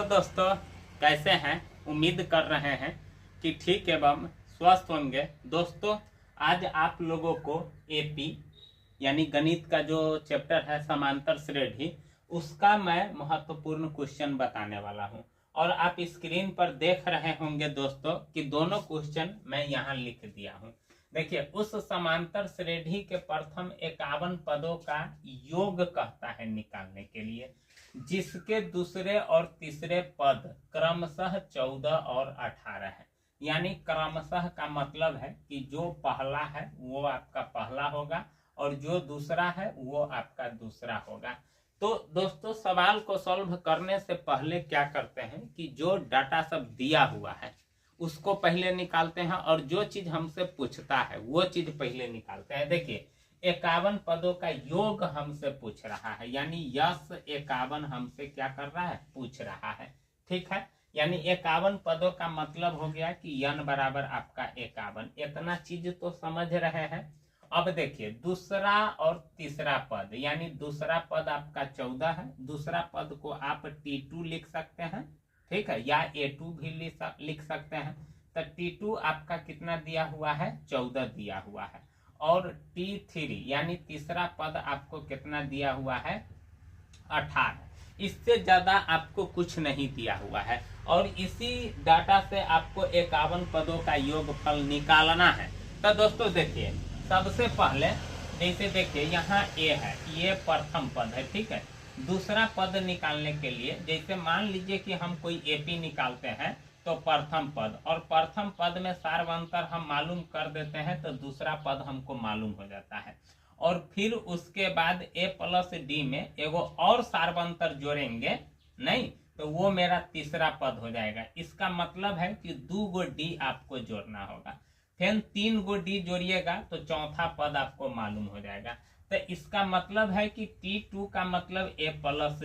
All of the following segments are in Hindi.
दोस्तों, कैसे हैं? उम्मीद कर रहे हैं कि ठीक एवं स्वस्थ होंगे। दोस्तों, आज आप लोगों को एपी यानी गणित का जो चैप्टर है समांतर श्रेणी, उसका मैं महत्वपूर्ण क्वेश्चन बताने वाला हूं। और आप स्क्रीन पर देख रहे होंगे दोस्तों कि दोनों क्वेश्चन मैं यहां लिख दिया हूं। देखिए, उस समांतर श्रेणी के प्रथम 51 पदों का योग कहता है निकालने के लिए, जिसके दूसरे और तीसरे पद क्रमशः 14 और 18 है। यानी क्रमशः का मतलब है कि जो पहला है वो आपका पहला होगा और जो दूसरा है वो आपका दूसरा होगा। तो दोस्तों, सवाल को सॉल्व करने से पहले क्या करते हैं कि जो डाटा सब दिया हुआ है उसको पहले निकालते हैं और जो चीज हमसे पूछता है वो चीज पहले निकालते हैं। देखिए, 51 पदों का योग हमसे पूछ रहा है, यानी यस 51 हमसे क्या कर रहा है, पूछ रहा है। ठीक है, यानी 51 पदों का मतलब हो गया कि n बराबर आपका 51। इतना चीज तो समझ रहे हैं। अब देखिए, दूसरा और तीसरा पद, यानी दूसरा पद आपका 14 है, दूसरा पद को आप T2 लिख सकते हैं, ठीक है, या A2 भी लिख सकते हैं। तो T2 आपका कितना दिया हुआ है, 14 दिया हुआ है। और T3 यानी तीसरा पद आपको कितना दिया हुआ है, 18। इससे ज्यादा आपको कुछ नहीं दिया हुआ है और इसी डाटा से आपको 51 पदों का योगफल निकालना है। तो दोस्तों देखिए, सबसे पहले जैसे देखिए यहाँ A है, ये प्रथम पद है, ठीक है। दूसरा पद निकालने के लिए जैसे मान लीजिए कि हम कोई एपी निकालते हैं तो प्रथम पद, और प्रथम पद में सार्वंतर हम मालूम कर देते हैं तो दूसरा पद हमको मालूम हो जाता है। और फिर उसके बाद a प्लस डी में एगो और सार्वंतर जोड़ेंगे नहीं तो वो मेरा तीसरा पद हो जाएगा। इसका मतलब है कि 2 गो डी आपको जोड़ना होगा, फिर 3 गो डी जोड़िएगा तो चौथा पद आपको मालूम हो जाएगा। तो इसका मतलब है कि T2 का मतलब a प्लस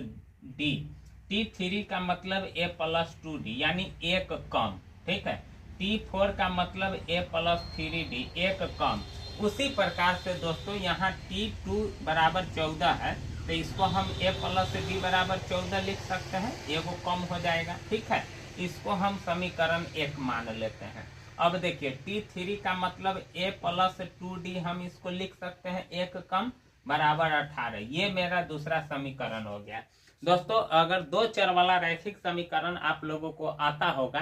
डी, T3 का मतलब a प्लस 2d यानी एक कम, ठीक है। T4 का मतलब a प्लस 3d एक कम। उसी प्रकार से दोस्तों यहाँ T2 बराबर 14 है तो इसको हम a प्लस डी बराबर 14 लिख सकते हैं, एगो कम हो जाएगा, ठीक है। इसको हम समीकरण 1 मान लेते हैं। अब देखिए, T3 का मतलब a प्लस 2d हम इसको लिख सकते हैं, एक कम बराबर 18। ये मेरा दूसरा समीकरण हो गया। दोस्तों, अगर 2 चर वाला रैखिक समीकरण आप लोगों को आता होगा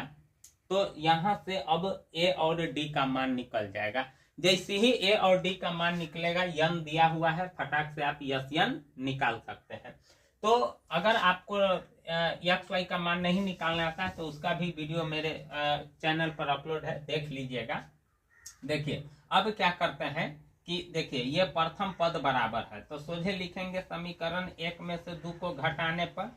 तो यहाँ से अब a और d का मान निकल जाएगा। जैसे ही a और d का मान निकलेगा, n दिया हुआ है, फटाक से आप यस n निकाल सकते हैं। तो अगर आपको एक्स वाई का मान नहीं निकालना आता है तो उसका भी वीडियो मेरे चैनल पर अपलोड है, देख लीजिएगा। देखिए, अब क्या करते हैं कि देखिए ये प्रथम पद बराबर है तो सोझे लिखेंगे समीकरण 1 में से 2 को घटाने पर,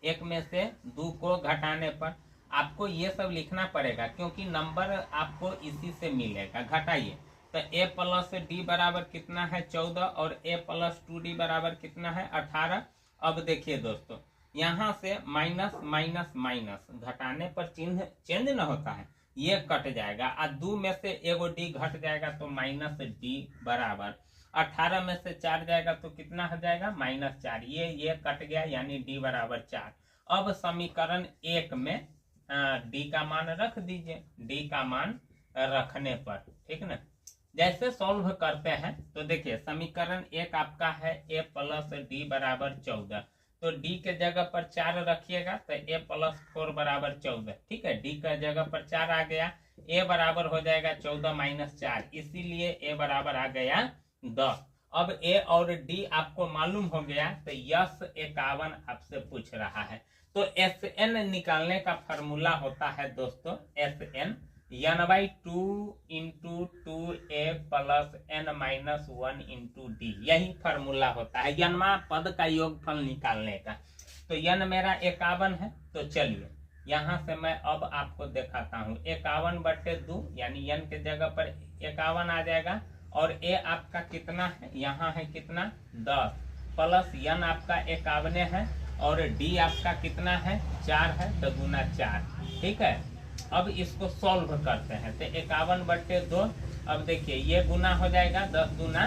1 में से 2 को घटाने पर आपको ये सब लिखना पड़ेगा क्योंकि नंबर आपको इसी से मिलेगा। घटाइए तो a प्लस डी बराबर कितना है, 14, और a प्लस 2d बराबर कितना है, 18। अब देखिए दोस्तों, यहाँ से माइनस माइनस माइनस घटाने पर चिन्ह चेंज न होता है, ये कट जाएगा और 2 में से एगो डी घट जाएगा तो माइनस डी बराबर 18 में से 4 जाएगा तो कितना हो जाएगा, -4। ये कट गया यानी डी बराबर 4। अब समीकरण 1 में डी का मान रख दीजिए, डी का मान रखने पर, ठीक ना। जैसे सॉल्व करते हैं तो देखिए समीकरण 1 आपका है a प्लस डी बराबर 14, तो d के जगह पर 4 रखिएगा तो a प्लस 4 बराबर 14, ठीक है। d के जगह पर 4 आ गया, a बराबर हो जाएगा 14 माइनस 4, इसीलिए a बराबर आ गया 10। अब a और d आपको मालूम हो गया तो यस 51 आपसे पूछ रहा है। तो Sn निकालने का फॉर्मूला होता है दोस्तों, Sn n/2 into 2a plus n minus 1 into D, यही फॉर्मूला होता है यनमा पद का योगफल निकालने का। तो n मेरा 51 है, तो चलिए यहाँ से मैं अब आपको दिखाता हूँ। 51/2 यानी n के जगह पर 51 आ जाएगा और a आपका कितना है, यहाँ है कितना 10, प्लस n आपका 51 है और d आपका कितना है 4 है, तो गुना 4, ठीक है। अब इसको सॉल्व करते हैं तो 51/2, अब देखिए ये गुना हो जाएगा 10 दूना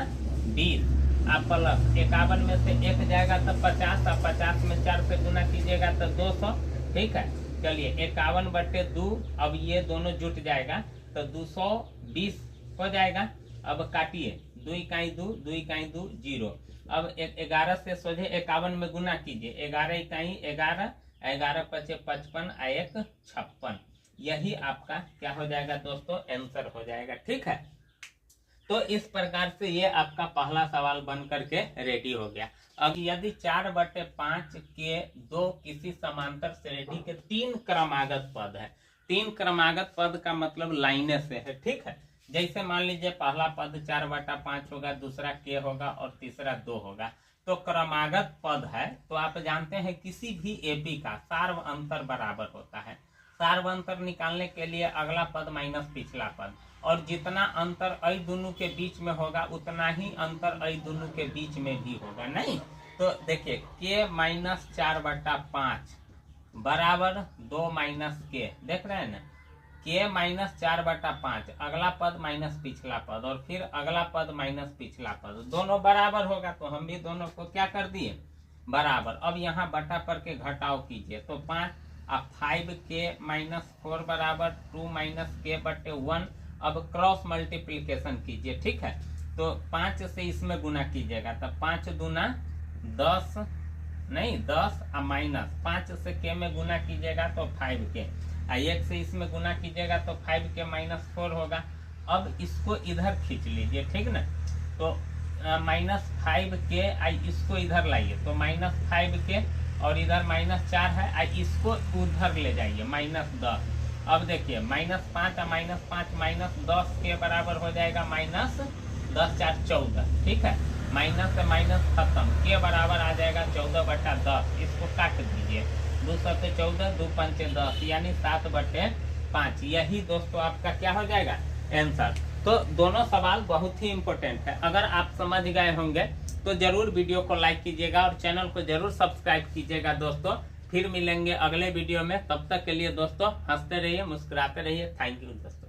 20, आप प्लस 51 में से 1 जाएगा तो 50, और 50 में 4 से गुना कीजिएगा तो 200, ठीक है। चलिए 51/2, अब ये दोनों जुट जाएगा तो 220 हो जाएगा। अब काटिए, 2 इकाई 2, 2 इकाई 2 0। अब 11 से सोझे 51 में गुना कीजिए, 11 इकाई 11, 11 पचे 55, 1 56। यही आपका क्या हो जाएगा दोस्तों, आंसर हो जाएगा। ठीक है, तो इस प्रकार से ये आपका पहला सवाल बन करके रेडी हो गया। अब यदि 4/5 के दो किसी समांतर श्रेणी के 3 क्रमागत पद है, 3 क्रमागत पद का मतलब लाइने से है। ठीक है, जैसे मान लीजिए पहला पद 4/5 होगा, दूसरा के होगा और तीसरा 2 होगा। तो क्रमागत पद है तो आप जानते हैं किसी भी एपी का सार्व अंतर बराबर होता है। सार्व अंतर निकालने के लिए अगला पद माइनस पिछला पद, और जितना अंतर अई दोनों के बीच में होगा उतना ही अंतर अई दोनों के बीच में भी होगा। नहीं तो देखिए के माइनस 4/5 बराबर 2 माइनस के, देख रहे हैं ना, के माइनस 4/5, अगला पद माइनस पिछला पद और फिर अगला पद माइनस पिछला पद, दोनों बराबर होगा तो हम भी दोनों को क्या कर दिए, बराबर। अब यहाँ बटा पर के घटाव कीजिए तो 5, अब 5k माइनस 4 बराबर 2 माइनस k/1। अब क्रॉस मल्टीप्लीकेशन कीजिए। ठीक है, तो 5 से इसमें गुना कीजिएगा तो 5 दूना 10, नहीं 10 और माइनस 5 से k में गुना कीजिएगा तो 5k, 1 से इसमें गुना कीजिएगा तो 5k माइनस 4 होगा। अब इसको इधर खींच लीजिए, ठीक ना, तो माइनस 5k, इसको इधर लाइए तो माइनस 5k और इधर -4 है, इसको उधर ले जाइए -10। अब देखिए -5 और -5 -10 के बराबर हो जाएगा -10 4 14। ठीक है, माइनस से माइनस खत्म, के बराबर आ जाएगा 14/10। इसको काट दीजिए, 2 7 14, 2 5 10, यानी 7/5। यही दोस्तों आपका क्या हो जाएगा, आंसर। तो दोनों सवाल बहुत ही इम्पोर्टेंट है। अगर आप समझ गए होंगे तो जरूर वीडियो को लाइक कीजिएगा और चैनल को जरूर सब्सक्राइब कीजिएगा दोस्तों। फिर मिलेंगे अगले वीडियो में, तब तक के लिए दोस्तों हंसते रहिए, मुस्कुराते रहिए। थैंक यू दोस्तों।